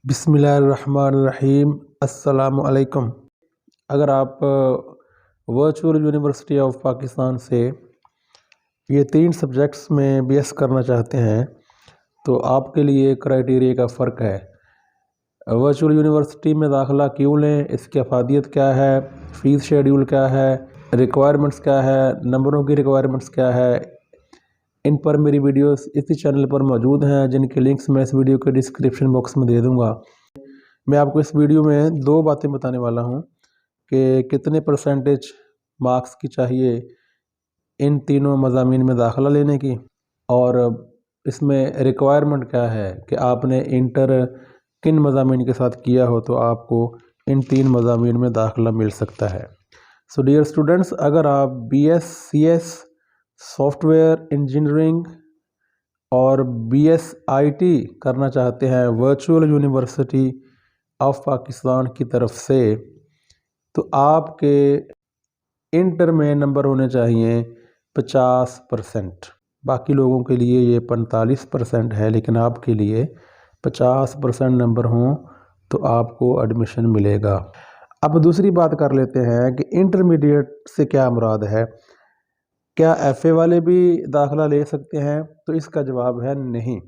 बिस्मिल्लाहिर्रहमानिर्रहीम। अस्सलाम वालेकुम। अगर आप वर्चुअल यूनिवर्सिटी ऑफ पाकिस्तान से ये 3 सब्जेक्ट्स में बीएस करना चाहते हैं तो आपके लिए क्राइटेरिया का फ़र्क है। वर्चुअल यूनिवर्सिटी में दाखिला क्यों लें, इसकी अफादियत क्या है, फ़ीस शेड्यूल क्या है, रिक्वायरमेंट्स क्या है, नंबरों की रिक्वायरमेंट्स क्या है, इन पर मेरी वीडियोस इसी चैनल पर मौजूद हैं, जिनके लिंक्स मैं इस वीडियो के डिस्क्रिप्शन बॉक्स में दे दूंगा। मैं आपको इस वीडियो में 2 बातें बताने वाला हूं कि कितने परसेंटेज मार्क्स की चाहिए इन तीनों मज़ामीन में दाखिला लेने की, और इसमें रिक्वायरमेंट क्या है कि आपने इंटर किन मज़ामीन के साथ किया हो तो आपको इन 3 मज़ामीन में दाखिला मिल सकता है। सो डियर स्टूडेंट्स, अगर आप BScs सॉफ्टवेयर इंजीनियरिंग और BSIT करना चाहते हैं वर्चुअल यूनिवर्सिटी ऑफ पाकिस्तान की तरफ से, तो आपके इंटर में नंबर होने चाहिए 50%। बाकी लोगों के लिए ये 45% है, लेकिन आपके लिए 50% नंबर हों तो आपको एडमिशन मिलेगा। अब दूसरी बात कर लेते हैं कि इंटरमीडिएट से क्या मुराद है। क्या FA वाले भी दाखिला ले सकते हैं? तो इसका जवाब है नहीं।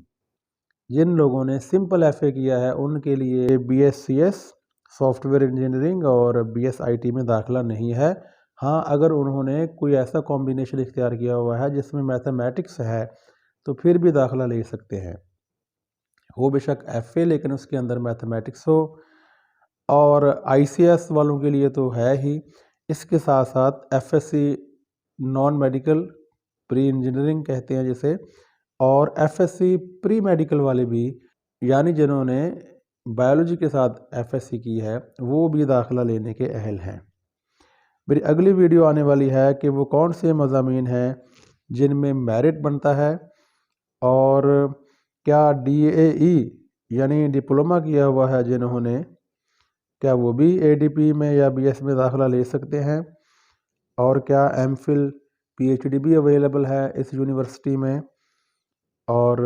जिन लोगों ने सिंपल FA किया है उनके लिए BScs सॉफ्टवेयर इंजीनियरिंग और BSIT में दाखिला नहीं है। हाँ, अगर उन्होंने कोई ऐसा कॉम्बिनेशन इख्तियार किया हुआ है जिसमें मैथमेटिक्स है तो फिर भी दाखिला ले सकते हैं। हो बेशक FA, लेकिन उसके अंदर मैथमेटिक्स हो। और ICS वालों के लिए तो है ही, इसके साथ साथ FSC non medical pre engineering कहते हैं जिसे, और FSC प्री मेडिकल वाले भी, यानी जिन्होंने बायोलॉजी के साथ FSC की है, वो भी दाखिला लेने के अहल हैं। मेरी अगली वीडियो आने वाली है कि वो कौन से मज़ामीन हैं जिनमें मेरिट बनता है, और क्या DAE यानी डिप्लोमा किया हुआ है जिन्होंने, क्या वो भी ADP में या BS में दाखिला ले सकते हैं, और क्या MPhil PhD भी अवेलेबल है इस यूनिवर्सिटी में, और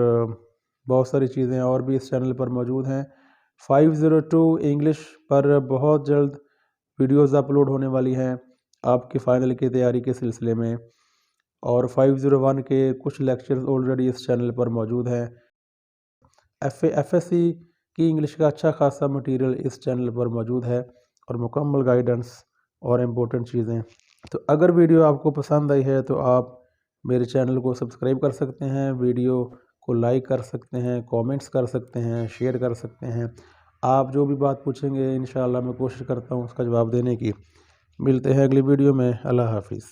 बहुत सारी चीज़ें और भी इस चैनल पर मौजूद हैं। 502 इंग्लिश पर बहुत जल्द वीडियोस अपलोड होने वाली हैं आपकी फ़ाइनल की तैयारी के सिलसिले में, और 501 के कुछ लेक्चर्स ऑलरेडी इस चैनल पर मौजूद हैं। FSC की इंग्लिश का अच्छा खासा मटेरियल इस चैनल पर मौजूद है, और मुकम्मल गाइडेंस और इम्पोर्टेंट चीज़ें। तो अगर वीडियो आपको पसंद आई है तो आप मेरे चैनल को सब्सक्राइब कर सकते हैं, वीडियो को लाइक कर सकते हैं, कमेंट्स कर सकते हैं, शेयर कर सकते हैं। आप जो भी बात पूछेंगे इंशाअल्लाह मैं कोशिश करता हूँ उसका जवाब देने की। मिलते हैं अगली वीडियो में। अल्लाह हाफिज़।